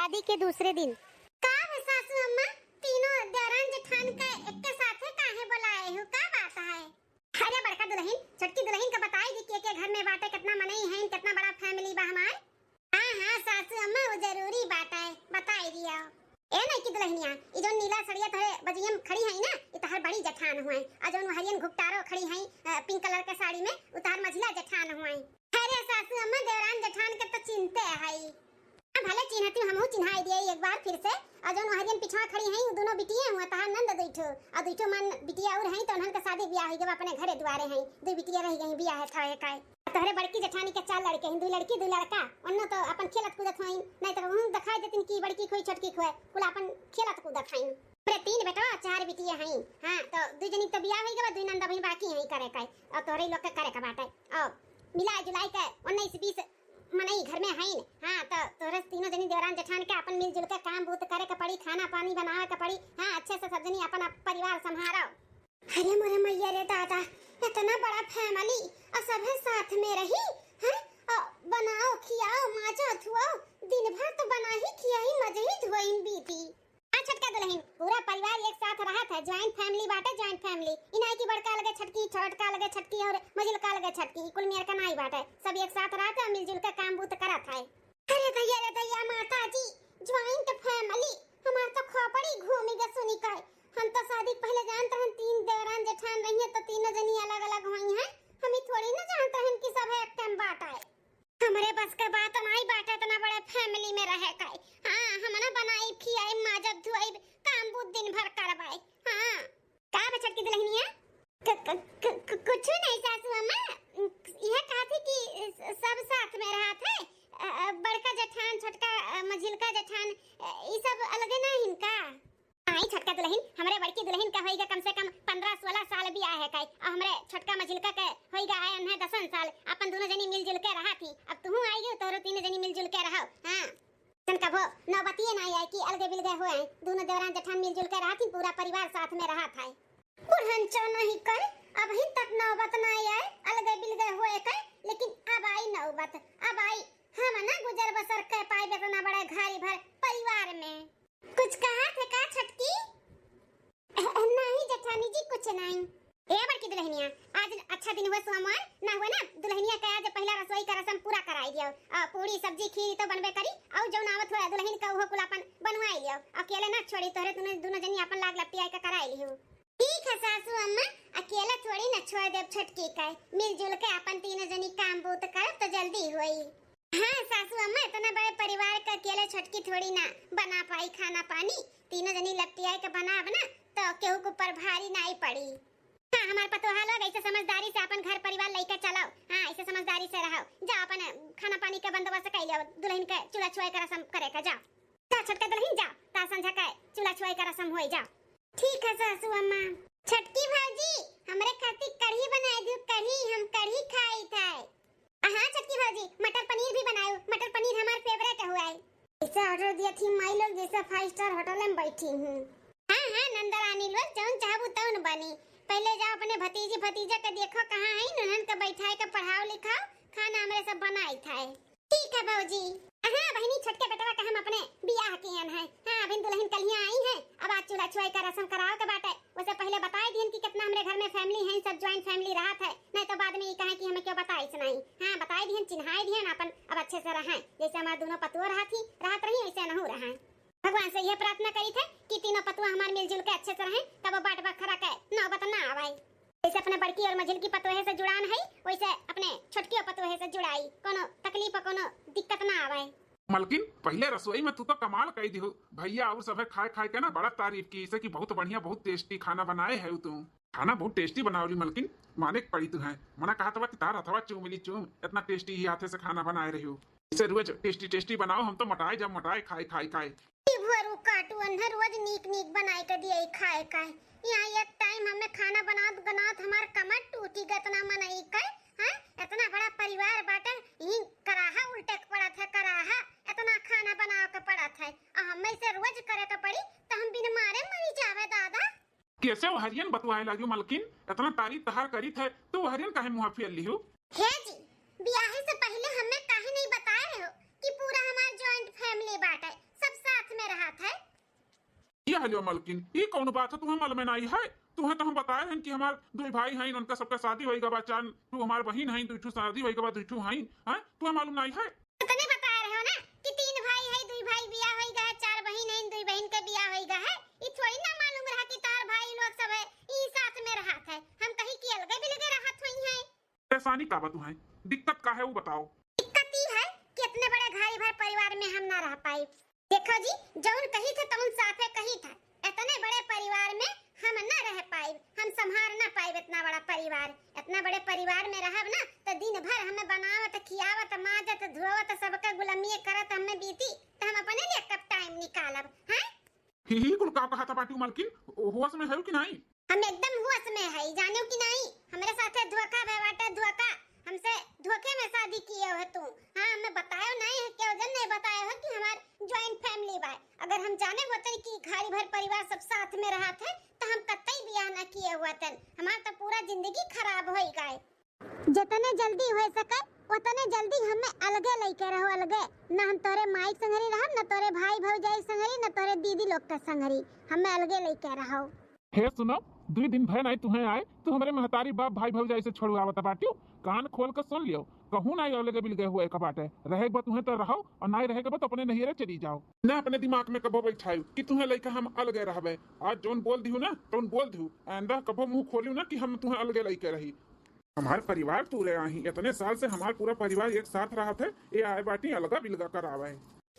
शादी के दूसरे दिन का सासू अम्मा तीनों देरान जेठान का एक के साथ है काहे बुलाए हो, का बात है? अरे बड़का दुल्हन छोटकी दुल्हन का बताई कि के घर में बाटे कितना मनई है, कितना बड़ा फैमिली बा हमार। हां सासू अम्मा वो जरूरी बात है, बताई दिया। ए नहीं की दुल्हनिया ई जो नीला सड़िया तोरे बजियम खड़ी है ना, ई तहर बड़ी जेठान हुए। आ जो हरियन घुकटारो खड़ी है पिंक कलर के साड़ी में, उतार मझिला जेठान हुए। अरे सासू अम्मा देरान जेठान के तो चिंते है, भले चिन्हती हमहु चिन्हाई दिए एक बार फिर से। आ जो हरियन पिछवा खड़ी हैं उ दोनों बिटिया हुआ तहार नंद दुइठो आ दुइठो मन बिटिया और हैं तो उनहन के शादी ब्याह है जब अपने घरे दुआरे हैं। दो बिटिया रह गई ब्याह है थाए काय तोहरे बड़की जेठानी के 4 लड़के हैं, 2 लड़की 2 लड़का। अन्नो तो अपन खेलत कूदत होई, नहीं तो हम दिखाई देतिन की बड़की खोई छोटकी खोए कुल अपन खेलत कूदत हैं। रे 3 बेटा 4 बिटिया हैं। हां तो 2 जनी तो ब्याह होई गबा, 2 नंद बहिन बाकी हैं करे काय और तोहरे लोग के करे का बाटे। और मिला जुलाई के 19-20 मनई घर में है। हां तो तोरे तीनों जनी देवरान जेठान के अपन मिलजुल के काम बूत करे के पड़ी, खाना पानी बनावे के पड़ी। हां अच्छे से सब जनी अपन परिवार संभालो। अरे मोरे मैया रे दादा, इतना बड़ा फैमिली और सब साथ में रही हैं, बनाओ खियाओ माजो धुआओ, दिन भर तो बना ही खिया ही मजे ही धुआइन बीती। हां छोटका दुल्हन पूरा परिवार एक साथ रहा था, जॉइंट फैमिली बाटे जॉइंट फैमिली। इनाई की बड़का लगे छटकी, छोटका लगे छटकी और मझिलका लगे छटकी, कुल मिल के नाई बाटे सब एक साथ रहते और मिलजुल के काम बूत करत है। अरे दैया माता जी जॉइंट फैमिली हमार तो खोपड़ी घूमी ग सुनी का। हम तो शादी पहले जानते हैं 3 देवरान जेठान रही है तो तीनों जनी अलग-अलग हुई हैं। हम थोड़ी ना जानते हैं कि सब एक टाइम बाटा है। हमारे बस के बात नहीं बाटा, इतना बड़े फैमिली में रहे का। हां हम ना बनाई खियाई माजब धुआई काम बूत दिन भर करवाए। हां का बचत की दुल्हनिया कुछ नहीं सासू अम्मा, यह कहा थी कि सब साथ में रहा थे। बड़का जेठान छोटका मझिलका जेठान ये सब अलग ना इनका। आई छोटका दुल्हन हमरे बड़की दुल्हन का होइगा कम से कम 15-16 साल भी आए है काई और हमरे छोटका मझिलका के होइगा आए है 10 साल। अपन दोनों जनी मिलजुल के रहा थी, अब तू आई हो तोरो 3 जनी मिलजुल के रहो। हां तन कबो नौबतिए नहीं आई कि अलगे बिलगे होए, दोनों देवरान जेठान मिलजुल के रहा थी, पूरा परिवार साथ में रहा था। कुरहन चो नहीं कर अब ही तक नौबत नहीं आए अलगे बिलगे होए कर, लेकिन अब आई नौबत, अब आई हम ना गुजर बसर कर पाए इतना बड़ा घारी भर परिवार में। कुछ कहा थे का छटकी? नहीं जेठानी जी कुछ नहीं। ए बड़की दुल्हनिया आज अच्छा दिन हुआ सोमवार ना हुआ ना, दुल्हनिया का आज पहला रसोई का रस्म पूरा कराई दियो। पूरी सब्जी खीर तो बनबे करी और जो नावत हुआ दुल्हन का वो कुलापन बनवाई लियो, अकेले ना छोड़ी तोरे दोनों जनी अपन लाग लपटी आई का कराई लियो। ठीक है सासू अम्मा अकेला थोड़ी ना छोड़ देब छटकी का, मिलजुल के अपन तीनों जनी काम बूत करब तो जल्दी होई। हां सासू अम्मा इतना बड़े परिवार का अकेले छटकी थोड़ी ना बना पाई खाना पानी, तीनों जनी लपटी आई के बनाब ना तो केहू को पर भारी नहीं पड़ी। हां हमार पतोहा लोग ऐसे समझदारी से अपन घर परिवार लेके चलो। हां ऐसे समझदारी से रहो, जा अपन खाना पानी का बंदोबस्त कर लियो, दुल्हन के चूल्हा छुआई का रस्म करे का जा छोटका दुल्हन जा ता संझा का चूल्हा छुआई का रस्म होई जा। ठीक है सासू अम्मा। छटकी भाजी हमरे खातिर कढ़ी बना दो, कढ़ी हम कढ़ी खाई थे। हां छटकी भाजी मटर पनीर भी बनाओ, मटर पनीर हमार फेवरेट हुआ है। इसे ऑर्डर दिया थी माई लोग जैसे 5 स्टार होटल में बैठी हूं। हां नंदरानी लोग जौन चाहबू तौन बनी। पहले जाओ अपने भतीजी भतीजा के देखो कहां है, उन्हन के बैठाए के पढ़ाओ लिखाओ, खाना हमरे सब बनाई था। ठीक है बाबूजी। हां बहनी छोटके बेटवा का हम अपने बियाह कियन है। हां अभी दुल्हन कलियां आई है, अब आज चूल्हा छुआई का रस्म कराओ के बाटे। वैसे पहले बताई दियन कि कितना हमरे घर में फैमिली है, सब जॉइंट फैमिली रहा है, नहीं तो बाद में ये कहे कि हमें क्यों बताई नहीं। हां बताई दियन चिन्हाई दियन अपन अब अच्छे से रहें, जैसे हमार दोनों पतुआ रहत रही वैसे न हो रहा। भगवान से यह प्रार्थना करी थे कि तीनों पतुआ हमार मिलजुल के अच्छे से रहें, तब बाट बखरा के नौबत ना आवे। जैसे अपने बड़की और मझिल की पतोहे से जुड़ान है वैसे अपने छोटकी और पतोहे से जुड़ाई, कोनो तकलीफ कोनो दिक्कत ना आवे। मलकिन पहले रसोई में तू तो कमाल कही दी हो भैया, और सब खाए खाए के ना बड़ा तारीफ की इसे कि बहुत बढ़िया बहुत टेस्टी खाना बनाए है तू। खाना बहुत टेस्टी बनाओली मलकिन, माने पड़ी तू है। मना कहा था कि तार अथवा चूम मिली चूम इतना टेस्टी ही हाथे से खाना बनाए रही हो। इसे रोज टेस्टी टेस्टी बनाओ, हम तो मटाए जब मटाए खाए खाए खाए भरू काटू अंधर रोज नीक नीक बनाए के दिए खाए खाए। यहाँ एक टाइम हमने खाना बनात हमार कमर टूटी गत ना मनई कर। हां इतना बड़ा परिवार बाटे ही कराहा उल्टे पड़ा था, कराहा इतना खाना बनाओ के पड़ा था और हमें से रोज करे के पड़ी तो हम बिन मारे मरी जावे दादा। कैसे वो हरियन बतवाए लगी मलकिन, इतना तारीफ तहार करी थे तो हरियन काहे मुंह फेर ली हो? हे जी ब्याह से पहले हमें काहे नहीं बताए हो कि पूरा हमार जॉइंट फैमिली बाटे, सब बात है? ये हलो मलकिन, ये कौन बात है? तुम्हें मल में नहीं है? तुम्हें तो हम बताए हैं कि हमार दो भाई हैं, उनका सबका शादी होएगा बा, चार तू हमार बहन हैं, दुठू शादी होएगा बा, दुठू हैं। हैं तुम्हें मालूम नहीं है? तने बता रहे हो ना कि 3 भाई है, 2 भाई बियाह होइगा है, 4 बहन है, 2 बहन के बियाह होइगा है। ये थोड़ी ना मालूम रहा कि तार भाई लोग सब है ई साथ में रहत है। हम कहीं की अलगे बिलगे रहत हुई हैं। परेशानी का बतू है, दिक्कत का है वो बताओ। दिक्कत ई है कि इतने बड़े घाई भर परिवार में हम ना रह पाई। देखो जी, जौन कही थे तौन साफे कही था, इतने बड़े परिवार में हम ना रह पाई, हम संभाल ना पाई इतना बड़ा परिवार। इतना बड़े परिवार में रहब ना तो दिन भर हमें बनावत, खियावत, माजत, धोवत, सबका गुलामी करत हमें बीती, तो हम अपने लिए कब टाइम निकालब? हैं? ही कुल का कहा था पाटी मलकिन, होश में है कि नहीं? हम एकदम होश में है, जानो कि नहीं? हमारे साथे धोखा बेवाटा धोखा, हमसे धोखे में शादी किए हो तुम। हाँ, हमें बतायो नहीं है, क्यों जन नहीं बताया है कि हमार ज्वाइंट फैमिली बा। अगर हम जाने होते कि घाड़ी भर परिवार सब साथ में रहा थे तो हम कतई बियाह न किए हुआ थे। हमार तो पूरा जिंदगी खराब हो गए। जितने जल्दी हो सके उतने जल्दी हमें अलगे लेके रहो, अलगे। ना हम तोरे माई संगरी रहब, न तोरे भाई भौजाई संगरी, न तोरे दीदी लोग के संगरी। हमें अलगे लेके रहो। हे सुनो, 2 दिन भय नहीं तुम्हें आए तो हमारे महतारी बाप भाई भौजाई से छोड़वावत बाटियो। कान खोल कर सुन लियो, कहूँ नहीं अलगे बिलगे हुए कबाटे। रहेगा तुम्हें तो रहो, और नहीं रहेगा तो अपने नहिरे चली जाओ। ना अपने दिमाग में कबो बैठायो कि तुम्हें लेकर हम अलगे रहबे। आज जोन बोल दियो ना तोन बोल दियो, आंदा कबो मुंह खोलियो ना कि हम तुम्हें अलगे लेके रही। हमारे परिवार तू रहे आही, इतने साल से हमारा पूरा परिवार एक साथ रहा थे, ये आए बाटी अलगा बिलगा करावे।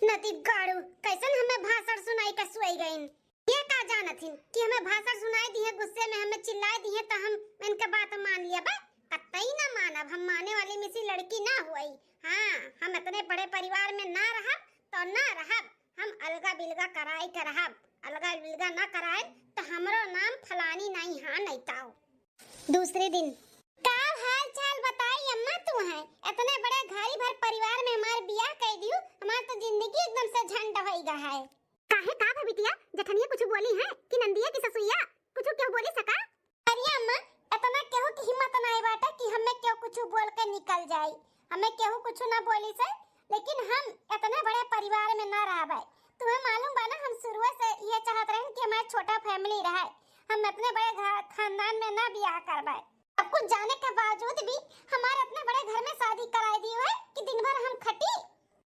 नदी गाड़ू कैसन हमें भाषण सुनाई के सुई गईन। ये का जानथिन कि हमें भाषण सुनाई दी है, गुस्से में हमें चिल्लाई दी है, तो हम इनके बात मान लिया बा। कतई ना मानब, हम माने वाली मिसी लड़की ना हुई। हाँ, हम इतने बड़े परिवार में ना रहब तो ना रहब, हम अलगा बिलगा कराई के रहब। अलगा बिलगा ना कराए तो हमरो नाम फलानी नहीं, हाँ नहीं ताओ। दूसरे दिन का हाल चाल बताई अम्मा तू है? इतने बड़े घारी भर परिवार में हमार बियाह कर दियो, हमार तो जिंदगी एकदम से झंड होइगा है। काहे का भर बिटिया जठनिया कुछ बोली है कि नंदिया की ससुइया कुछ क्यों बोली सका? अरे अम्मा, इतना केहू की हिम्मत नहीं बाटे कि हमें क्यों कुछ बोल के निकल जाई। हमें केहू कुछ ना बोली से, लेकिन हम इतने बड़े परिवार में ना रहबे। तुम्हें मालूम बा ना, हम शुरू से ये चाहत रहे कि हमारा छोटा फैमिली रहे, हम इतने बड़े खानदान में ना बियाह करबे। अब कुछ जाने के बावजूद भी हमारे इतने बड़े घर में शादी कराई दी है कि दिन भर हम खटी।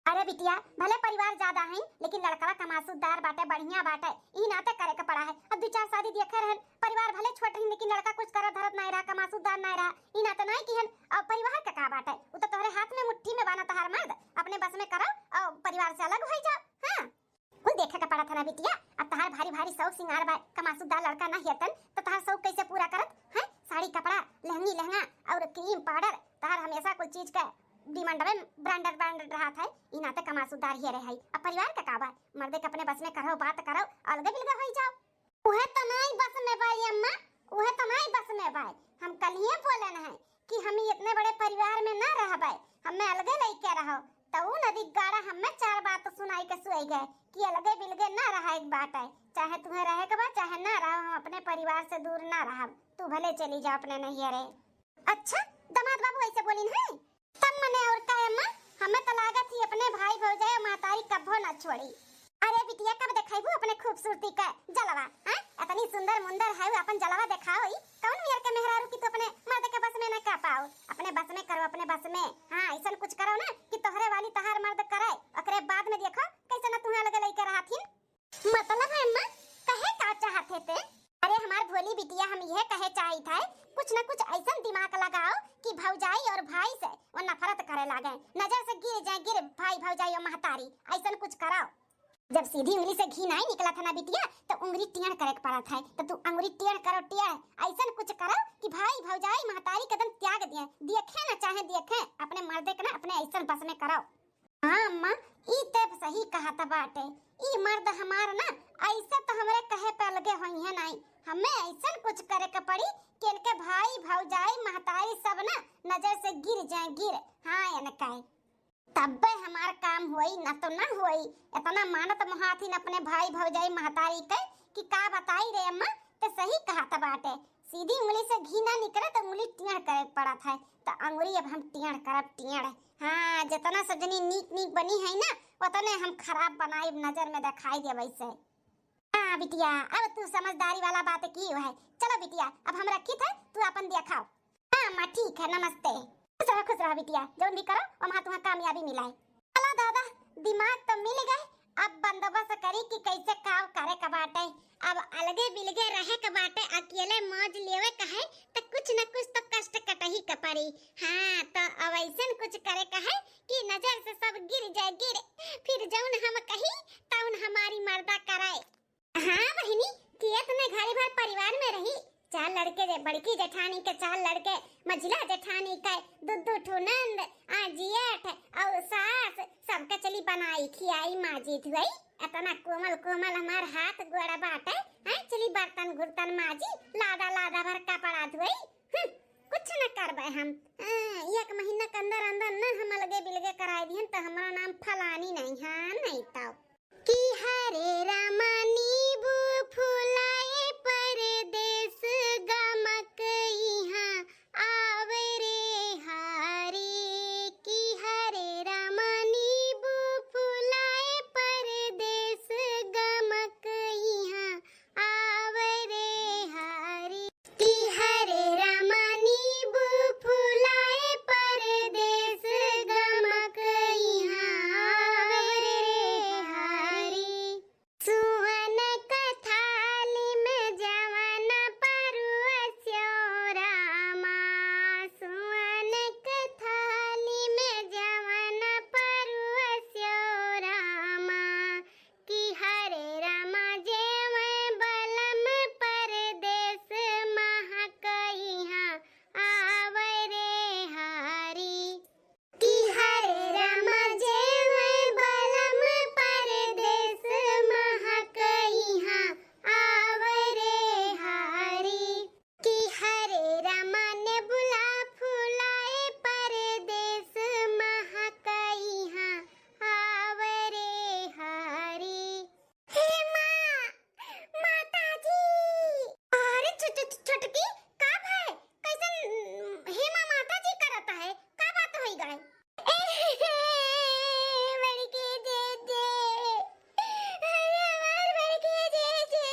अरे बिटिया, भले परिवार ज्यादा है लेकिन लड़का कमासुदार बाटे, बढ़िया बाटे, ई नाते करे के पड़ा है। अब 2-4 शादी देखे रहन, परिवार भले छोटे हैं लेकिन लड़का कुछ करत धरत नहीं रहा, कमासुदार नहीं रहा, ई नाते नहीं कि हन अब परिवार का का बाटे। वो तो तोहरे हाथ में मुट्ठी में बाना तहार मर्द, अपने बस में करो और परिवार से अलग हो जाओ। हां, कुल देखे के पड़ा था ना बिटिया। अब तहार भारी भारी शौक सिंगार बा, कमासुदार लड़का नहीं हेतन तो तहार शौक कैसे पूरा करत है? साड़ी कपड़ा, लहंगा और क्रीम पाउडर, तहार हमेशा कोई चीज का डिमांड में ब्रांडेड रहा था। ई नाते कमासुदार ही रहे। अब परिवार का काबा मर्दे के अपने बस में करो, बात करो, अलग बिलगा हो जाओ। उहे तो नहीं बस में भाई अम्मा, उहे तो नहीं बस में भाई। हम कल ही बोलन है कि हम इतने बड़े परिवार में ना रहबे, हमें अलगे लेके रहो। तो उ नदी गाड़ा हमें 4 बात सुनाई के सुई गए कि अलगे बिलगे ना रहा। एक बात है, चाहे तुम्हें रहे के बा चाहे ना रहो, हम अपने परिवार से दूर ना रहब। तू भले चली जा अपने नैहरे। अच्छा, दामाद बाबू ऐसे बोलिन है तब मने और का अम्मा, हमें तो लागत ही अपने भाई भौजाई मातारी कभो ना छोड़ी। अरे बिटिया, कब देखाइबू अपने खूबसूरती का जलवा? हां, इतनी सुंदर मुंदर है, अपन जलवा दिखाओ। ई कौन मियर के मेहरारू की तो अपने मर्द के बस में ना का पाओ। अपने बस में करो, अपने बस में। हां, ऐसा कुछ करो ना कि तोहरे वाली तहार मर्द करे, ओकरे बाद में देखो कैसे ना तुम्हें अलग लेके रहथिन। मतलब है अम्मा, कहे का चाहते थे? अरे हमार भोली बिटिया, हम यह कहे चाही था कुछ न कुछ ऐसा दिमाग लगाओ कि भौजाई और भाई से वो नफरत करे लागे, नजर से गिर भाई भौजाई और महतारी, ऐसा कुछ कराओ। जब सीधी उंगली से घी नहीं निकला था ना बिटिया, तो उंगली टेढ़ करे पड़ा था। तो तू उंगली टेढ़ करो, टेढ़ ऐसा कुछ करो कि भाई भौजाई महतारी कदम त्याग दिए, देखे ना चाहे देखे, अपने मर्दे के ना अपने ऐसा बस में करो। हाँ अम्मा, ई तब सही कहा था बाटे। ई मर्द हमार ना ऐसा तो हमरे कहे पे अलगे होई है नहीं, हमें ऐसा कुछ करे के पड़ी कि इनके भाई भौजाई महतारी सब ना नजर से गिर जाए। हाँ इनका तब हमार काम हुई ना तो ना हुई। इतना मानत महाथी न अपने भाई भौजाई महतारी के कि का बताई रे अम्मा, तो सही कहा था बाटे। सीधी उंगली से घी ना निकले तो उंगली टेढ़ करे पड़ा था, तो अंगुली अब हम टेढ़ करब, टेढ़। हाँ, जितना सजनी नीक बनी है ना पता नहीं हम खराब बनाई नजर में दिखाई दे वैसे। हाँ बिटिया, अब तू समझदारी वाला बात की है। चलो बिटिया, अब हम रखी थे, तू अपन दिया खाओ। हाँ माँ ठीक है, नमस्ते। खुश रहो बिटिया, जो भी करो वहाँ तुम्हें कामयाबी मिलाए। चलो दादा, दिमाग तो मिल गए, अब बंदोबस्त करी कि कैसे काम करे का बाटे। अब अलगे बिलगे रहे का बाटे, अकेले मौज लेवे का है तो कुछ न कुछ तो कष्ट कटही का पड़ी। हाँ तो अब ऐसन कुछ करे का है कि नजर से सब गिर जाए, फिर जौन हम कही तौन हमारी मर्दा कराए। हाँ बहिनी, किए तुम्हें घरे भर परिवार में रही, 4 लड़के, बड़की जेठानी के 4 लड़के, मझिला जेठानी के दो ठुनंद, जेठ और सास, सबका चली बनाई खियाई माजी धुई। इतना कोमल कोमल हमार हाथ गोड़ा बाटे हैं, चली बर्तन घुर्तन माजी, लादा भर कपड़ा धुई। कुछ न करबे हम। 1 महीना के अंदर अंदर न हम अलगे बिलगे कराई दिहन तो हमारा नाम फलानी नहीं। हाँ नहीं तो कि हरे रामा नींबू फुलाए परदेस गमक यहाँ आवे रे हारे। कि हरे रामा नींबू फुलाए परदेस गमक यहाँ आवे रे हारे। कि हरे रामा नींबू फुलाए परदेस गमक यहाँ आवे रे हारे। सुवन कथाली में जवन परुअस्यो रामा, सुवन कथाली में जवन परुअस्यो रामा। कि हरे रामा जेवै बलम परदेस महक यहाँ आवे रे हारी। कि हरे रामा जेवै बलम परदेस महक यहाँ आवे रे हारी। कि हरे रामा ने बुला फुलाए परदेस महक यहाँ आवे रे हारी। हे माँ, माताजी। अरे छोटकी का भाई कैसन हे माँ माताजी करता है, का बात होई गए? बड़की जेजे, अरे हमार बड़की जेजे।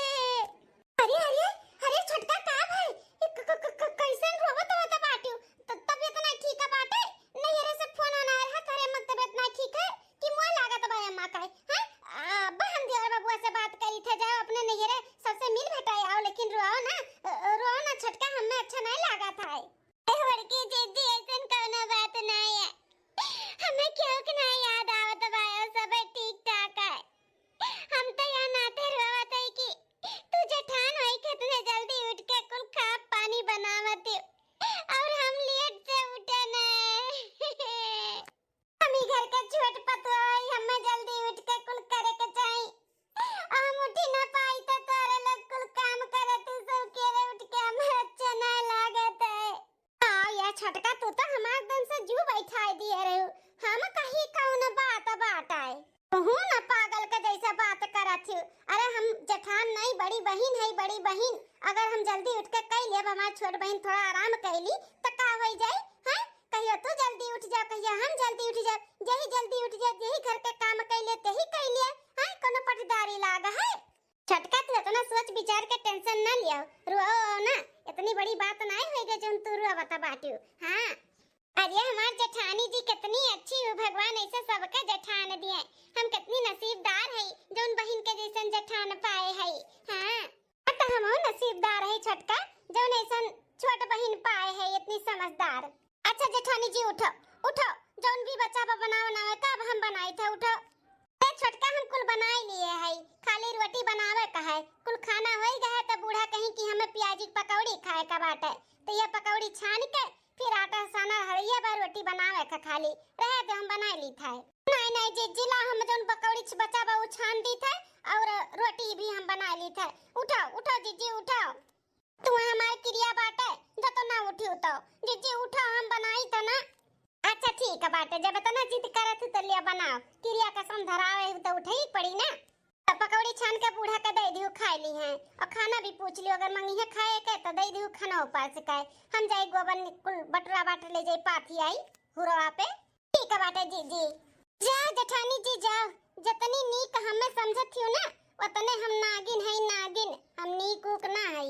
अरे छोटका का भाई कैसन रोवत होता बाटू? तबियत नहीं ठीक है बाटे? नहीं रे से फोन आना है करे मत तबियत नहीं ठीक है कि मोय लागत बा अम्मा का है। बहन दिया बाबूआ से बात करी थे, जाओ अपने नहीं रे सबसे मिल भेटाई आओ, लेकिन रो ना छोटका, हमें अच्छा नहीं लगा था। बड़की जेजी ऐसन कोनो बात नहीं है, हमें क्यों कि नहीं याद आवत बा, सब ठीक ठाक है। हम तो यहाँ नाते रोवत है कि तू जेठान होई कितने जल्दी उठ के कुल खा पानी बनावत है और हम लेट से उठे न। हमी घर के छोट पतोई, हमें जल्दी उठ के कुल करे के चाहिए, हम उठी न पाई तो तारे लोग कुल काम करत सब केरे उठ के हमें अच्छा नहीं लागत है। या छोटका तू तो हमार दम से जू बैठाई दिए रहे, हम कहीं कौन बात आए तू न पागल के जैसा बात करत हो। अरे हम जेठान नहीं, बड़ी बहन है, बड़ी बहन। अगर हम जल्दी उठ के कह लेब, हमार छोट बहन थोड़ा आराम कैली तो का हो जाए हैं? कहियो तू जल्दी उठ जा, कहियो हम जल्दी उठ जा, यही जल्दी उठ जा, यही घर के काम कैले तेही कैलिए हैं, कोनो पटदारी लाग है। छोटका तू इतना सोच विचार के टेंशन ना लियो, रो ना, इतनी बड़ी बात नहीं होएगी जो तू रो बता बाटू। हाँ अरे हमार जेठानी जी कितनी अच्छी हो, भगवान ऐसे सबके जेठान दिए। हम कितनी नसीबदार है जोन बहन के जैसन जेठान पाए है। हाँ तो हम नसीबदार है छोटका, जोन ऐसन छोट बहन पाए है इतनी समझदार। अच्छा जेठानी जी उठो उठो, जोन भी बच्चा बनावे का अब हम बनाई थे, उठो। छोटका हम कुल बनाई लिए है, खाली रोटी बनावे का है, कुल खाना हो गया तो बूढ़ा कहीं कि हमें प्याजी पकौड़ी खाए का बाटे, तो ये पकौड़ी छान के फिर आटा साना हरिया बार रोटी बनावे का खाली रहे तो हम बना ली था। नहीं जीजी ला, हम जोन पकौड़ी बचा बा छान दी था और रोटी भी हम बना ली था। उठो उठो जीजी उठो, तू हमारी क्रिया बाटे जो तो ना उठी तो जीजी उठो, हम बनाई था ना। अच्छा ठीक है बाटे, जब इतना जिद करत तो लिया बनाओ, क्रिया कसम धरावे तो उठे ही पड़ी ना। तो पकौड़ी छान के बूढ़ा के दे दियो खाई ली है, और खाना भी पूछ लियो अगर मंगी है खाए के तो दे दियो खाना ऊपर से खाए। हम जाई गोबर कुल बटरा बाट ले जाई पाथी आई हुरवा पे। ठीक है बाटे जीजी। जाओ जेठानी जी जाओ, जतनी नीक हमें समझत हो ना उतने हम नागिन है नागिन, हम नीक उक ना है।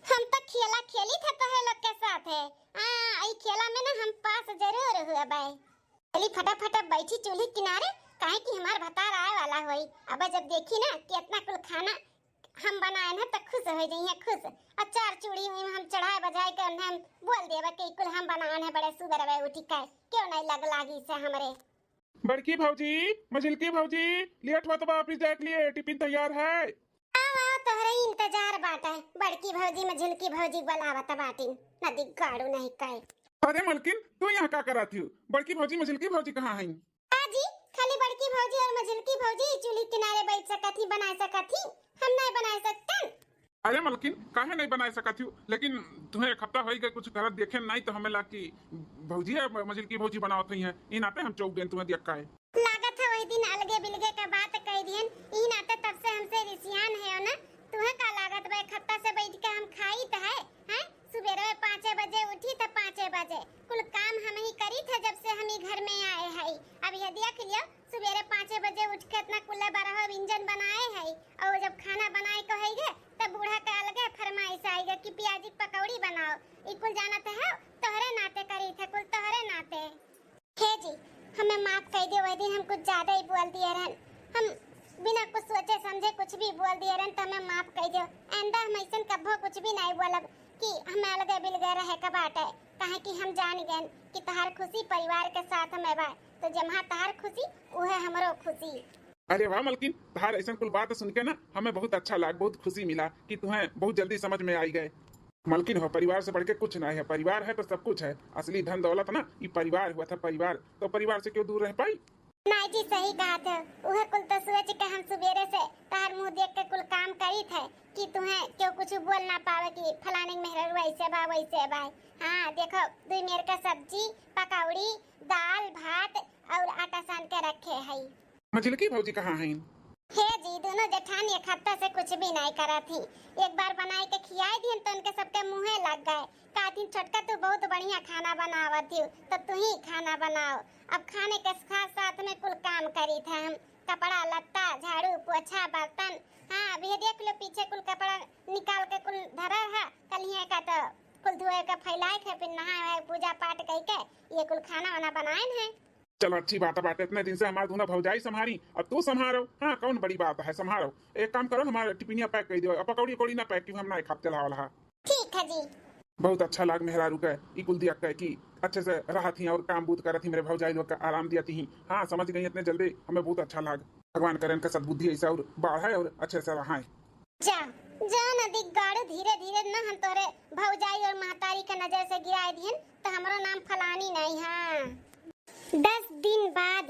हम तो खेला खेली था तोहे लोग के साथ है। आई खेला में ना हम पास जरूर हुए बाय। चली फटाफट बैठी चूल्ही किनारे, काहे कि हमार भतार आए वाला होई। अब जब देखी ना कि इतना कुल खाना हम बनाए ना तो खुश हो जाइए खुश। अचार चूड़ी में हम चढ़ाए बजाए के हम बोल देबा कि कुल हम बनाए हैं बड़े सुबर वे उठी के क्यों नहीं लग लागी से हमरे। बड़की भौजी, मझिलकी भौजी, लेट हुआ तो वापस जाए के लिए टिफिन तैयार है। आओ आओ तोहरे इंतजार बाटे। बड़की भौजी मझिलकी भौजी बुलावत बाटिन, नदी गाड़ू नहीं कहे। अरे मलकिन तू यहाँ क्या करा थी? बड़की भौजी मझिलकी भौजी कहाँ हैं? आजी खाली बड़की भौजी और मझिलकी भौजी चूल्ही किनारे बैठ सकती बना सकती, हम नहीं बना सकते। अरे मलकिन काहे नहीं बना सकती हूँ, लेकिन तुम्हें एक हफ्ता हो गया कुछ करत देखे नहीं तो हमें लागी भौजी है मझिलकी भौजी बनावत हुई है। इन आते हम चौक देन तुम्हें दिक्का है लागत है वही दिन अलगे बिलगे का बात कह दियन। इन आते तब से हमसे रिसियान है ना। तुम्हें का लागत बे खत्ता से बैठ के हम खाई त है हैं। सुबह 5 बजे उठी तो 5 बजे कुल काम हम ही करी थे जब से हम ही घर में आए हैं। अब ये देख लियो सुबह 5 बजे उठ के इतना कुल 12 व्यंजन बनाए हैं और जब खाना बनाए को है तब बूढ़ा का अलगे फरमाइश आएगा कि प्याजी पकौड़ी बनाओ। ई कुल जानत है तोहरे नाते करी थे कुल तोहरे नाते। हे जी हमें माफ कर दियो, वही दिन हम कुछ ज्यादा ही बोल दिए रहन। हम बिना कुछ सोचे समझे कुछ भी बोल दिए रहन तो हमें माफ कर दियो। आइंदा हम ऐसा कभी कुछ भी नहीं बोलब कि हमें अलग बिलगे रहे का बात है। काहे कि हम जान गए कि तहार खुशी परिवार के साथ में बा, तो जहाँ तहार खुशी उहे हमरो खुशी। अरे वाह मलकिन, तहार ऐसा कुल बात सुन के ना हमें बहुत अच्छा लगा, बहुत खुशी मिला कि तुम्हें बहुत जल्दी समझ में आई गए। मलकिन हो परिवार से बढ़ के कुछ नहीं है, परिवार है तो सब कुछ है। असली धन दौलत ना ये परिवार हुआ था, परिवार तो परिवार से क्यों दूर रह पाई। नहीं जी सही कहा था। वह कुल तो सोच के हम सुबेरे से तार मुंह देख के कुल काम करी थे कि तुम्हें क्यों कुछ बोल ना पावे कि फलाने मेहर वैसे बा वैसे बा। हाँ देखो 2 मेर का सब्जी पकौड़ी दाल भात और आटा सान के रखे है। मझिलकी भौजी कहाँ हैं? हे जी दोनों जेठानी एक हफ्ता से कुछ भी नहीं करा थी। एक बार बनाए के खियाई दी तो उनके सबके मुंहे लग गए। कहती छोटका तू बहुत बढ़िया खाना बनावत थी तो तू ही खाना बनाओ। अब खाने के साथ साथ में कुल काम करी थे हम, कपड़ा लत्ता झाड़ू पोछा बर्तन। हाँ अभी देख लो पीछे कुल कपड़ा निकाल के कुल धरा है कलिए का तो कुल धोए का फैलाए के फिर नहाए पूजा पाठ करके ये कुल खाना वाना बनाए हैं। चलो अच्छी बात है बात, इतने दिन से हमारे दोनों भौजाई संभारी अब तू संभारो। हाँ कौन बड़ी बात है, संभारो। एक काम करो हमारा टिफिनिया पैक कर दियो, पकौड़ी कोड़ी ना पैक की हम ना खा चला वाला। ठीक है जी। बहुत अच्छा लाग मेहरारू के ई कुल दिया कह की अच्छे से रहा थी और काम बूत करत थी मेरे भौजाई लोग का आराम दिया थी। हाँ समझ गई इतने जल्दी, हमें बहुत अच्छा लाग। भगवान करे इनका सद्बुद्धि ऐसा और बढ़े और अच्छे से रहा। जाओ जाओ नदी गाड़ू धीरे धीरे ना हम तोरे भौजाई और महतारी के नजर से गिराए दिहन तो हमारा नाम फलानी नहीं। हाँ 10 दिन बाद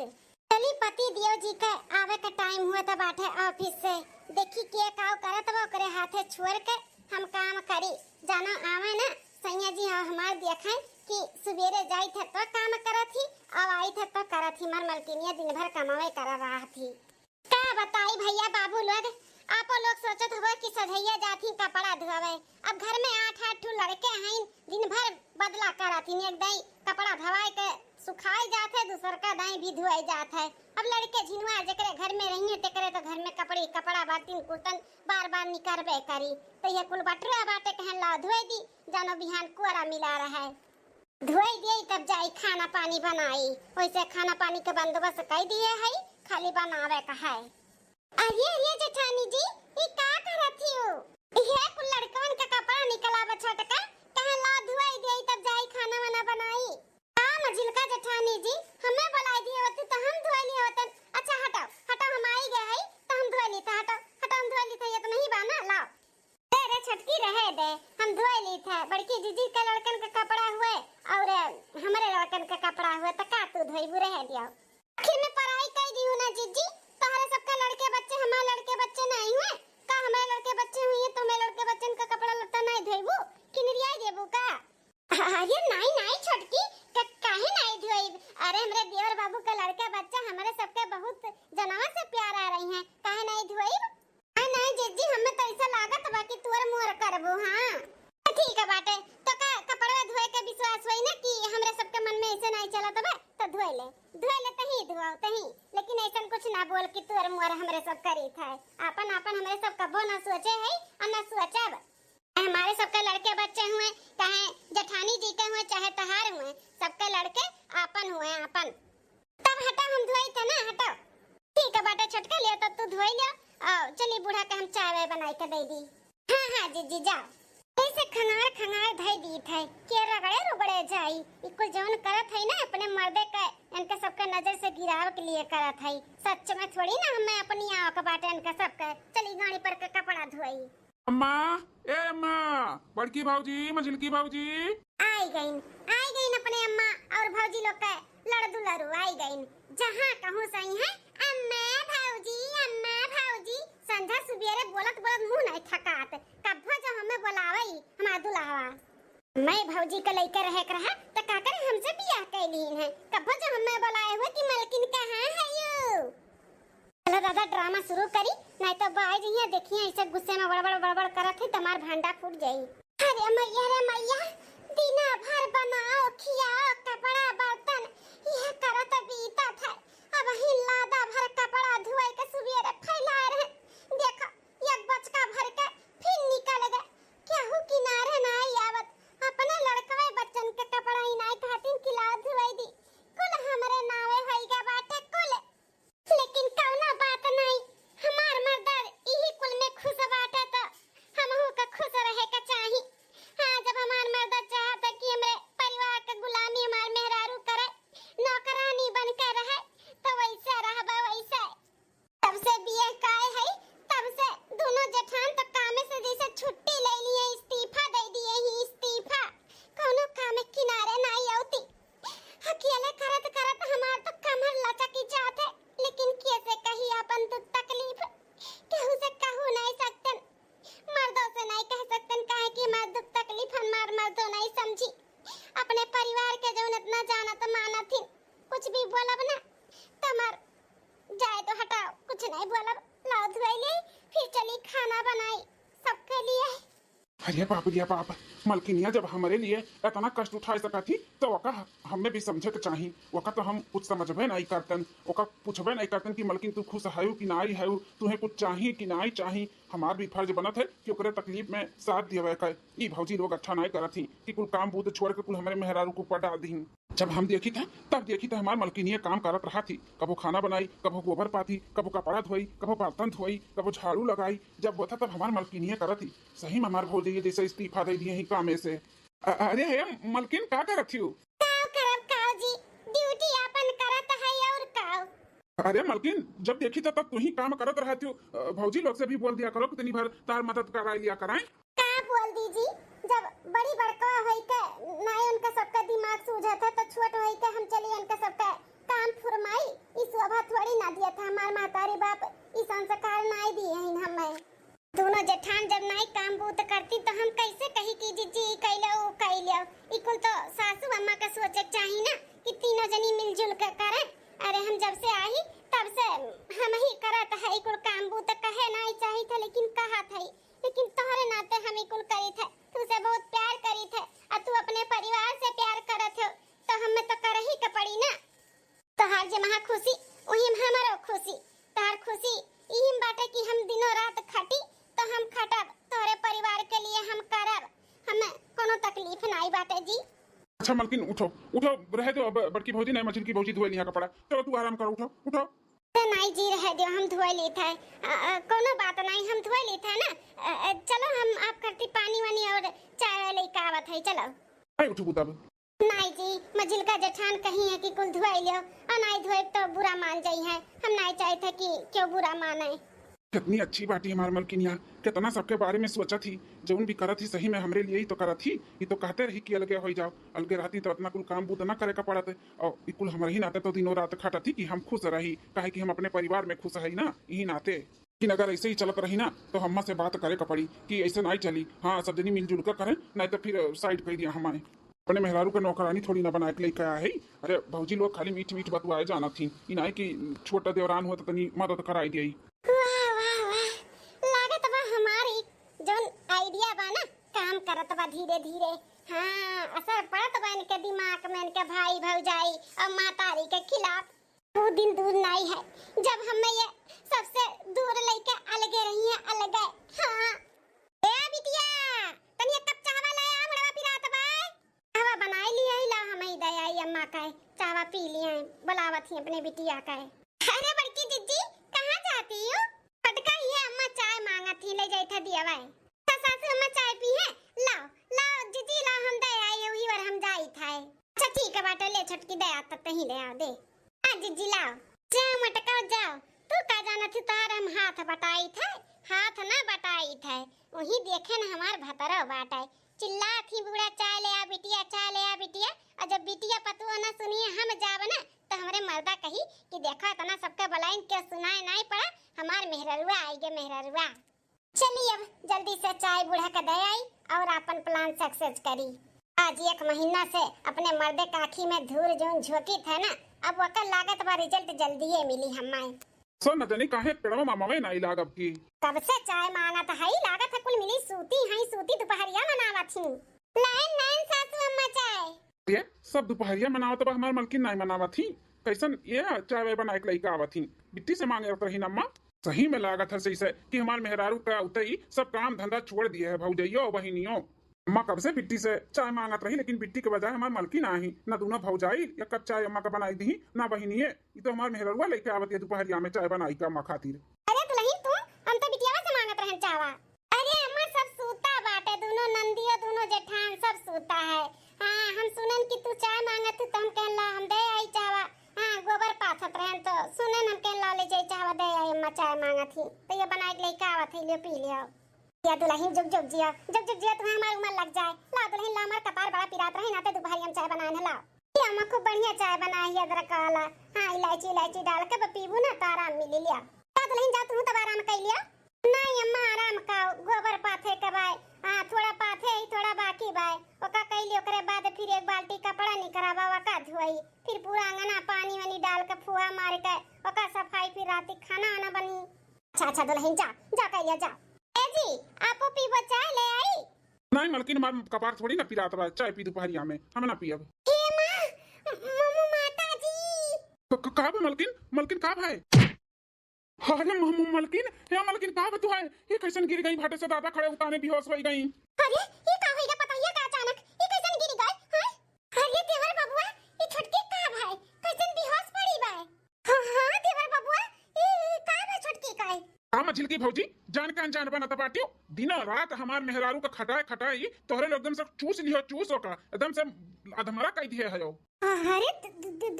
चली पति देव जी का आवे का टाइम हुआ था बाटे ऑफिस से। देखी के काव करत बा ओकरे हाथे छोड़ के हम काम करी जाना आवे ना सैया जी हमार देखे कि सुबेरे जाई थे तो काम करत थी अब आई थे तो करत थी। मर मलकिनिया दिन भर कमावे कर रहा थी। का बताई भैया बाबू लोग आप लोग सोचत हो कि सझैया जाती कपड़ा धोवे। अब घर में 8 ठू लड़के हैं दिन भर बदला करत एक दाई कपड़ा धवाए के सुखाए जात है दूसर का दाई भी धोए जात है। अब लड़के झिनवा जकरे घर में रहिए तेकरे तो घर में कपड़ा बाल्टीन कुर्तन बार बार निकरबे करी तो ये कुल बटरा बाटे कहन ला धोए दी जानो बिहान कोरा मिला रहा है धोए दिए तब जाई खाना पानी बनाई। वैसे खाना पानी के बंदोबस्त कर दिए है खाली बनावे का है। अरे जेठानी जी ये का करत हो? ये कुल लड़कन का कपड़ा निकला बछट का कहन ला धोए दिए तब जाई खाना वाना बनाई। मझिलका जेठानी जी हमें बुलाई दिए होती तो हम धोए लिए होते। अच्छा हटाओ हटाओ हम आई गए हैं तो हम धोए ली था। हटाओ हटाओ हम धोए ली था ये तो नहीं बाना लाओ तेरे छटकी रहे दे हम धोए ली था। बड़की जीजी का लड़कन का कपड़ा हुए और हमारे लड़कन का कपड़ा हुए तो का तू धोई बुरे है दिया। आखिर में पढ़ाई कर दी हूं ना जीजी तुम्हारे सबका लड़के बच्चे हमारे लड़के बच्चे नहीं हुए का हमारे लड़के बच्चे हुए तो हमारे लड़के बच्चन का कपड़ा लत्ता नहीं धोईबू कि निर्याय देबू का? अरे नहीं नहीं छटकी काहे नहीं धोई। अरे हमरे देवर बाबू का लड़का बच्चा हमारे सबके बहुत जनवा से प्यार आ रही हैं काहे नहीं धोई। नहीं जीजी हमें तो ऐसा लागत बाकी तोर मोर करबू। हां ठीक है बाटे तो का कपड़ा धोए के विश्वास होई ना कि हमरे सबके मन में ऐसे नहीं चलत बा तो धोए ले तही धोओ तही, लेकिन ऐसा कुछ ना बोल कि तोर मोर हमरे सब करी था। अपन हमरे सब कबो ना सोचे है और ना सोचब। हमारे सबके लड़के बच्चे हुए, चाहे जेठानी जी के हुए चाहे तहार हुए, सबके लड़के आपन हुए आपन। तब हटा हम धोई थे ना, हटाओ। ठीक है बाटे छटका लिया तो तू धोई लिया। आओ चली बूढ़ा के हम चाय बनाई के दे दी। हाँ जी जाओ। ऐसे खंगार धई दी थे के रगड़े जाई। इकुल जौन करत है ना अपने मर्दे के, इनके सबके नजर से गिराव के लिए करत है। सच में थोड़ी ना हमें अपनी आँख के बाटे इनके सबके। चली गाड़ी पर के कपड़ा धोई। अम्मा, ए अम्मा, बड़की भाऊजी, मझिलकी भाऊजी आई गईन अपने अम्मा और भाऊजी लोग के लड़दू लड़ू आई गईन। जहाँ कहूँ सही है अम्मा भाऊजी। संध्या सुबेरे बोलत मुंह नहीं थकात। कब्बो जब हमें बुलावई हमार दुल्हावा, मैं भाऊजी के लेकर रहा तो का करे हमसे बियाह कैलीन है। कब्बो जब हमें बुलाए हुए कि मलकिन कहाँ है यू। चलो दादा ड्रामा शुरू करी, नहीं तो बाई जइया देखिए ऐसे गुस्से में बड़बड़ करत है तमार भांडा फूट जाई। अरे मैया दिना भर बनाओ खियाओ कपड़ा बर्तन यह करत बीता था। अब ही लादा भर कपड़ा धोए के सुबेरे फैला रहे। देखो एक बचका भर के फिर निकल गए। केहू किनारे ना आवत। अपने लड़कवे बच्चन के कपड़ा ही नहीं खातिन किला धोई दी। कुल हमरे नावे होइगा बाटे कुल, लेकिन कौना बात नहीं। हमार मर्दर इही कुल में खुश बाटे तो हमहू का खुश रहे के चाही। हाँ जब हमार मर्दर चाहता कि हमरे परिवार के गुलामी हमार मेहरारू करे, नौकरानी बन के रहे, तो वैसे रहबा वैसे। तब से बियाह काहे है, तब से दोनों जेठान तो कामे से जैसे छुट्टी ले लिए, इस्तीफा दे दिए ही इस्तीफा। कोनो कामे किनारे नहीं आउती। अकेले करत हमार तो कमर लचकी जात है, लेकिन कैसे कही अपन दुख तकलीफ केहू से कहू नहीं सकतन। मर्दों से नहीं कह सकतन काहे कि हमार दुख तकलीफ हमार मर्दों नहीं समझी। अपने परिवार के जौन इतना जानत मानत ही कुछ भी बोलब ना तमर जाए तो हटाओ, कुछ नहीं बोलब। लाओ धोई ले फिर चली खाना बनाई सबके लिए। अरे बाप रे बाप, मलकिनिया जब हमारे लिए इतना कष्ट उठा सका थी तो ओका हमें भी समझे के चाहिए। ओका तो हम कुछ समझबे नहीं करतन, ओका पूछबे नहीं करतन कि मलकिन तू खुश है कि नहीं है, तुम्हें कुछ चाहिए कि नहीं चाहिए। हमार भी फर्ज बनत है कि ओकरे तकलीफ में साथ दिया कर। ई भौजी लोग अच्छा नहीं करत थी कि कुल काम बूत छोड़ के कुल हमारे मेहरारू को ऊपर डाल दी। जब हम देखी था तब देखी था हमार मलकिनिया काम करत रहा थी। कबो खाना बनाई, कबो गोबर पाती, कबो कपड़ा धोई, कबो बर्तन धोई, कबो झाड़ू लगाई। जब होता तब हमार मलकिनिया करत थी। सही में हमार भौजी जैसे इस्तीफा दे दिए ही कामे से। अरे है मलकिन का करत थी? ड्यूटी अपन करत है और काव। अरे मलकिन जब देखी था तब तू ही काम करत रहती हो। भौजी लोग से भी बोल दिया करो कितनी बार तार मदद करा लिया कराएं। का बोल दीजी, जब बड़ी बड़का होई के नहीं उनका सबका दिमाग सूझा था तो छोट होई के हम चली उनका सबका काम फरमाई। इस शोभा थोड़ी ना दिया था हमार मातारी बाप, इस संस्कार नहीं दिए हैं हमें। दोनों जेठान जब नहीं काम बूत करती तो हम कैसे कही कि जीजी कैलो कैलो। इकुल तो सासू अम्मा का सोचे चाहिए ना कि तीनों जनी मिलजुल कर करें। अरे हम जब से आई तब से हम ही करत है इकुल काम बूत कहे नहीं चाहिए था, लेकिन कहा था। लेकिन तुम्हारे नाते हम इकुल करी थे, तुझसे बहुत प्यार करी थे और तू अपने परिवार से प्यार करत हो तो हमें तो कर ही के पड़ी ना। तोहार जे महा खुशी वही हमारो खुशी। तोहार खुशी यही बाटे कि हम दिनों रात खटी तो हम खटब, तोहरे परिवार के लिए हम करब। हमें कोनो तकलीफ नहीं बाटे जी। अच्छा मलकिन उठो उठो, रह दो। अब बड़की भौजी नहीं मछली की भौजी धोए लिया कपड़ा। चलो तू आराम करो, उठो उठो। नहीं जी रह दो, हम धोए लेते हैं। कोनो बात नहीं, हम धोए लेते हैं ना। चलो हम आप करती पानी वानी और चाय लेके आवत है। चलो नहीं उठो तब। नहीं जी, मजिल का जेठान कहीं है कि कुल धोए लियो और नहीं धोए तो बुरा मान जाई है। हम नहीं चाहते कि क्यों बुरा माने। कितनी अच्छी बाटी हमार मलकिनिया, कितना सबके बारे में सोचा थी। जौन भी करत थी सही में हमरे लिए ही तो करत थी। ये तो कहते रही कि अलगे हो जाओ, अलगे रहती तो इतना कुल काम बूत ना करे का पड़त। और कुल हमारे ही नाते तो दिनों रात खटत थी कि हम खुश रही, काहे कि हम अपने परिवार में खुश है ना, यही नाते। लेकिन अगर ऐसे ही चलत रही ना तो हम से बात करे का पड़ी कि ऐसे नहीं चली। हाँ सब जनी मिलजुल कर करें, नहीं तो फिर साइड कर दिया। हमारे अपने मेहरारू का नौकरानी थोड़ी ना बनाए के लेके आया है। अरे भौजी लोग खाली मीठ मीठ बतवाए जाना थी, इनाई कि छोटा देवरान हुआ तो तनी मदद कराई दी। लागत बा हमारी जोन आइडिया बा ना काम करत बा धीरे धीरे। हाँ, असर पड़त बन के दिमाग में इनके भाई भौजाई और मातारी के खिलाफ। वो दिन दूर नहीं है जब हमें ये सबसे दूर लेके अलगे रही है, अलगे। हाँ ए बिटिया, तनी एक कप चाहवा ले आ, मुड़वा पिरात बा। चाहवा बनाई लिया ही ला, हमें दया आई अम्मा का चाहवा पी लिए, बुलावत ही अपने बिटिया का। अरे बड़की जिज्जी कहाँ जाती हो? फटका ही है, अम्मा चाय मांगत थी, ले जाई था दिया भाई। सासू अम्मा चाय पी है, लाओ लाओ जिज्जी लाओ, हम दे आई हुई और हम जाई था। अच्छा ठीक है बाटे, ले छटकी दे आ, तब तही ले आ दे। आ जिज्जी लाओ, जाओ मटका जाओ। तू का जाना थी तार हम हाथ बटाई थे, हाथ ना बटाई थे, वही देखे न हमार भतरा बाटाई। चिल्ला थी बूढ़ा चाय ले आ बिटिया, चाय ले आ बिटिया। और जब बिटिया पतुआ ना सुनिए हम जाव ना, तो हमारे मर्दा कही कि देखा इतना सबके बलाइन के सुनाए नहीं पड़ा, हमार मेहररुआ आई गे मेहररुआ। चलिए अब जल्दी से चाय बूढ़ा का दे आई और अपन प्लान सक्सेस करी। आज एक महीना से अपने मर्दे का आँखी में धूल जोन झोंकी था ना, अब वकर लागत बा रिजल्ट जल्दी ही मिली हमारे। सो न जाने काहे पेड़वा मामावे नहीं लागब की। कब से चाय मांगा था, हई लागत है कुल मिली सूती, हई सूती दोपहरिया मनावत थी। लाइन लाइन सासू अम्मा चाय। ये सब दोपहरिया मनावत बा, हमार मलकिन नहीं मनावत थी। कैसन ये चाय बनाए के लइका आवत थी, बिट्टी से मांगे रही अम्मा। सही में लागत है सही से कि हमार मेहरारू का उतई सब काम धंधा छोड़ दिए है भौजइयो बहिनियो। अम्मा कब से बिट्टी से चाय मांगत रही, लेकिन बिट्टी के बजाय हमार मलकिन आई न दोनों भौजाई या कप चाय अम्मा का बनाई दी ना बहिनिये। ये तो हमार मेहरारूआ लेके आवत है दोपहरिया में चाय बनाई का अम्मा खातिर। अरे दुल्हन तू, हम तो बिटिया से मांगत रहन चावा। अरे अम्मा सब सूता बाटे, दोनों नंदिया दोनों जेठान सब सूता है। हां हम सुनन कि तू चाय मांगत त हम कहला हम दे आई चावा। हां गोबर पाथत रहन तो सुनन हम कहला ले जाई चावा दे आई अम्मा चाय मांगत थी, तो ये बनाई के लेके आवत है, ले पी लियो। या दुल्हन जुग जुग जिया, जुग जुग जिया, तुम्हें हमारी उम्र लग जाए। ला दुल्हन ला, हमार कपार बड़ा पिरात रहे ना, ते दोपहर हम चाय बनाने ला। ये अम्मा खूब बढ़िया चाय बनाई है, अदरक वाला। हां इलायची इलायची डाल के पीबू ना तो आराम मिल लिया। ता दुल्हन जा तू तब आराम कर लिया। नहीं अम्मा आराम का गोबर पाथे के बाय। हां थोड़ा पाथे ही थोड़ा बाकी बाय, ओका कह लियो, करे बाद फिर एक बाल्टी कपड़ा निकरावा वका धोई, फिर पूरा अंगना पानी वानी डाल के फुआ मार के ओका सफाई, फिर रात खाना आना बनी। अच्छा अच्छा दुल्हन जा जा कर लिया जा। जी आपो पीबो चाय ले आई। नहीं मलकिन मार कपार थोड़ी ना पिरात बा, चाय पी दोपहरिया में, हम ना पियब। हे मां मम्मू माता जी। का बे मलकिन, मलकिन का है? अरे मलकिन, हे मलकिन का बे तू है? ये कैसन गिर गई भाटे से, दादा खड़े उताने बेहोश हो गई। अरे ये का होइगा बताइए का अचानक ये कैसन गिर गई? हां अरे देवर बबुआ ये छटकी का भाई कैसन बेहोश पड़ी बा? हां देवर बबुआ ये का बा छटकी का? हम झिलकी भौजी जान के अनजान बनत बाटियो, दिनों रात हमार मेहरारू का खटाए खटाई तोहरे लोग एकदम से चूस लियो, चूस ओका एकदम से अधमरा कह दिए है। अरे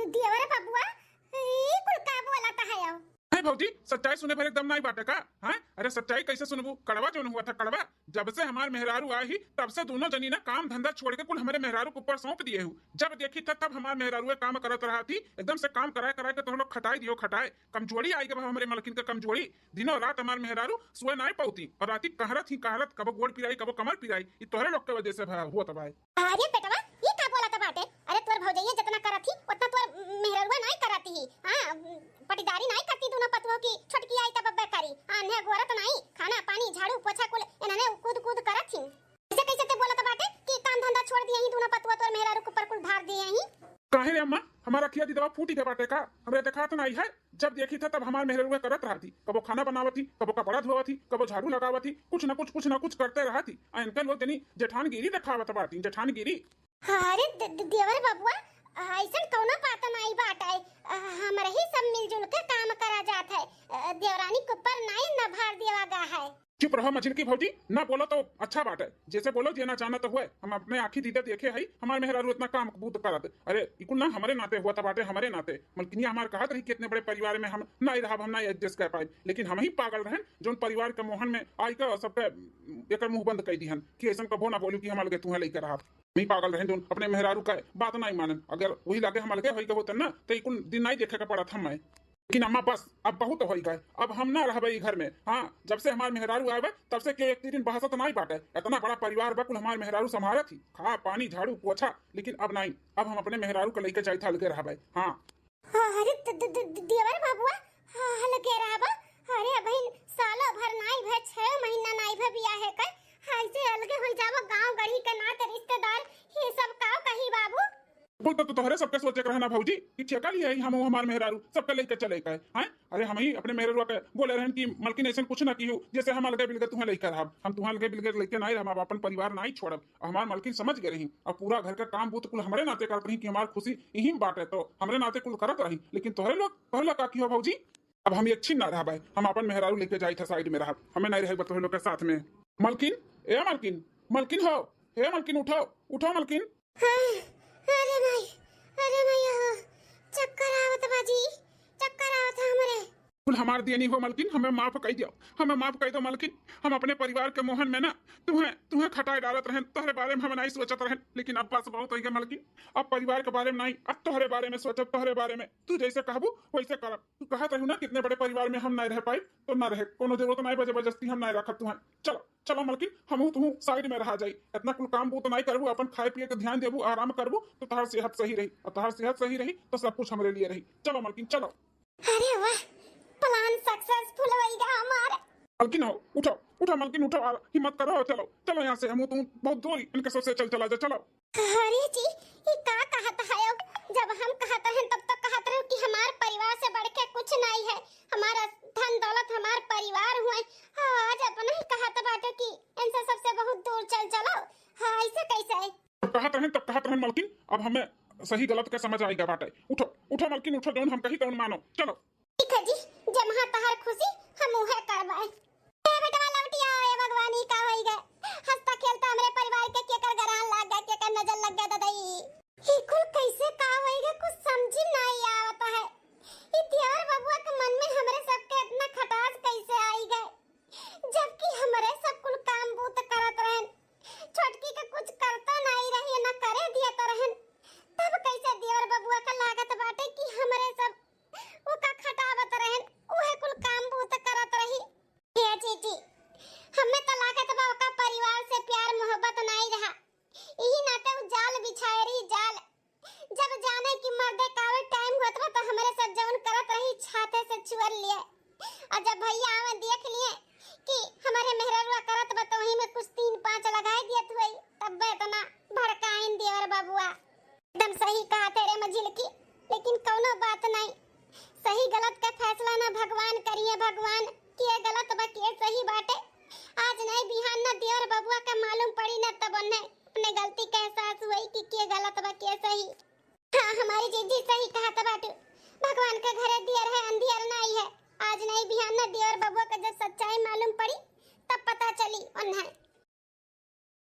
देवर बबुआ ये कुल का बोलता है? है भौजी सच्चाई सुने पर एकदम नहीं बाटे का? हैं अरे सच्चाई कैसे सुनबू? कड़वा जो हुआ था कड़वा, जब से हमार मेहरारू आई तब से दोनों जनी ना काम धंधा छोड़ के कुल हमारे मेहरारू के ऊपर सौंप दिए हूँ। जब देखी था तब हमार मेहरारू काम करत रहा थी, एकदम से काम कराए कराए के तो लोग खटाई दियो खटाए। कमजोरी आई गए हमारे मलकिन का कमजोरी, दिनों रात हमार मेहरारू सोए नहीं पाती और राती कहरत ही कहरत, कबो गोड़ पिराई कबो कमर पिराई, ये तोहरे लोग के वजह से हुआ था भाई। अरे बेटवा ये का बोला था बाटे? अरे तोर भौजैया जितना करत थी उतना तोर मेहरारूआ नहीं करती ही। हां पटीदारी नहीं करती दोनों पतुओं की, छटकी आई तब बब्बे करी। ने गोरत नहीं, खाना पानी झाड़ू पोछा कुल इन्होंने कूद कूद करत थी। ऐसे कैसे ते बोलत बाटे कि काम धंधा छोड़ दिए ही दोनों पतुआ तोर मेहरारू के ऊपर कुल भार दिए ही? काहे रे अम्मा, हमारा खिया दी दवा फूटी के बाटे का? हमरे देखा तो नहीं है, जब देखी था तब हमार मेहरारू करत रहा थी, कबो खाना बनावत थी, कबो कपड़ा धोवत थी, कबो झाड़ू लगावत थी, कुछ ना कुछ करते रहा थी। इनका लोग जनी जेठान गिरी दिखावत बाटी, जेठान गिरी। अरे देवर बबुआ ऐसा कौनो बात नहीं बाटे, हमरे ही सब मिलजुल के काम करा जात है, देवरानी के ऊपर नहीं न भार दिया गा है। चुप रहो मछली की भौजी, ना बोलो तो अच्छा बात है, जैसे बोलो जे ना जाना तो हुए। हम अपने आंखी दीदे देखे है हमारे मेहरारू इतना काम बूत करत। अरे इकुल ना हमारे नाते हुआ था बाटे, हमारे नाते मलकिनिया हमारे कहत रही कि इतने बड़े परिवार में हम नहीं रहा, हम नहीं एडजस्ट कर पाए, लेकिन हम ही पागल रहन जो परिवार के मोहन में आई का सबके एक मुंह बंद कर दिहन कि ऐसा कबो ना बोलू कि हम अलगे तुम्हें लेकर रहा। नहीं पागल रहे जो अपने मेहरारू का बात नहीं मानन, अगर वही लगे हम अलगे होई होते ना तो इकुल दिन नहीं देखे का पड़ा था मैं। लेकिन अम्मा बस अब बहुत हो गए, अब हम ना रह घर में। हाँ जब से हमारे मेहरारू आए तब से के एक दिन बहसत नहीं बाटे, इतना बड़ा परिवार बकुल हमारे मेहरारू संभाला थी, खा पानी झाड़ू पोछा, लेकिन अब नहीं, अब हम अपने मेहरारू को लेकर जाए था अलगे रह। हाँ अरे देवर बाबुआ अलगे रहा? अरे बहन सालों भर नहीं भे, 6 महीना नहीं भे बिया है कर, ऐसे अलगे हो जावो, गांव गढ़ी के ना कुल तो तोहरे सबके सोचे के रहना भौजी कि ठेका लिए हम हमार मेहरारू सबके लेके चले गए हैं। अरे हम ही अपने मेहरारू के बोले रहन कि मलकिन ऐसा कुछ ना की जैसे हम अलगे बिलगे तुम्हें लेकर हम तुम्हें अलगे बिलगे लेके नहीं हम अपन परिवार नहीं छोड़ब। हमार मलकिन समझ गए रही और पूरा घर का काम बूत कुल हमारे नाते करत रही कि हमार खुशी यही बात है तो हमारे नाते कुल करत रही। लेकिन तोहरे लोग पहला का की हो भौजी अब हम एक छीन ना रहा भाई हम अपन मेहरारू लेके जाई था साइड में रहा हमें नहीं रहे तोहरे लोग के साथ में। मलकिन ए मलकिन मलकिन हो हे मलकिन उठो उठो मलकिन। अरे भाई चक्कर आवत बाजी चक्कर आवत है हमरे। कुल हमार दिए नहीं हो मलकिन हमें माफ कर दियो हमें माफ कर दो मलकिन। हम अपने परिवार के मोहन में ना तुम्हें खटाई डालत रहें तोहरे बारे में हम नहीं सोचत रहें लेकिन अब बस बहुत हो गया मलकिन। अब परिवार के बारे में नहीं अब तोहरे बारे में सोचब तोहरे बारे में तू जैसे कहबू वैसे करब। तू कहत रहू ना कितने बड़े परिवार में हम नहीं रह पाई तो ना रहे कोनो जरूरत नहीं जबरदस्ती हम नहीं रखत तुम्हें। चलो चलो मलकिन हम तुम साइड में रहा जाई इतना कुल काम बूत नहीं करबू अपन खाए पिए के ध्यान देबू आराम करबू तो तोहर सेहत सही रही और तोहर सेहत सही रही तो सब कुछ हमरे लिए रही। चलो मलकिन चलो। अरे वाह प्लान सक्सेसफुल हो गया हमारा। मलकिन हो उठो उठो मलकिन उठो हिम्मत करो चलो चलो यहाँ से हम तुम बहुत दूर इनके सबसे चला जा चलो। अरे जी ये का कहता है जब हम कहते हैं तब तक कहते रहो कि हमारे परिवार से बढ़ के कुछ नहीं है हमारा धन दौलत हमारे परिवार हुए। आज अपना ही कहता बाटे कि इनसे सबसे बहुत दूर चलो। हाँ ऐसे कैसे है तब कहते हैं मलकिन अब हमें सही गलत का समझ आएगा बाटे। उठो उठो मलकिन उठो जौन हम कही तौन मानो चलो। ठीक है जी जहाँ तहार खुशी हम उहे करवाए। ए बेटा लौटिया ए भगवान ही का होई गए हंसता खेलता हमरे परिवार के केकर गरान लाग गए केकर नजर लग गया दादाई। ही कुल कैसे का होई गए कुछ समझ नहीं आवत है। ई देवर बबुआ के मन में हमरे सबके इतना खटास कैसे आई गए जबकि हमरे सब कुल काम बूत करत रहन छोटकी के कुछ करता नहीं रही ना करे दिया तो रहन तब कैसे देवर बबुआ का लागत बाटे कि हमरे सब वो का खटावत रहन उहे कुल काम बूत करत रही। ये जीजी हमें तो लागत बा का परिवार से प्यार मोहब्बत नहीं रहा यही नाते वो जाल बिछाए रही जाल जब जाने की मर्दे कावे टाइम होत बा तो हमरे सब जवन करत रही छाते से चुअर लिए और जब भैया आवे देख लिए कि हमारे मेहररुआ करत बा तो वही में कुछ 3-5 लगाए दियत हुई तब इतना भड़काइन देवर बाबुआ एकदम सही कहा तेरे मझिल की लेकिन कौनो बात नहीं सही गलत का फैसला ना भगवान करिए भगवान किए गलत बा किए सही बाटे आज नहीं बिहान ना देवर बबुआ का मालूम पड़ी ना तब उन्हें अपने गलती का एहसास हुई कि किए गलत बा किए सही। हाँ हमारी जीजी सही कहा था बाटू भगवान का घरे दियर है अंधियर नहीं है आज नहीं बिहान ना देवर बबुआ का जब सच्चाई मालूम पड़ी तब पता चली उन्हें।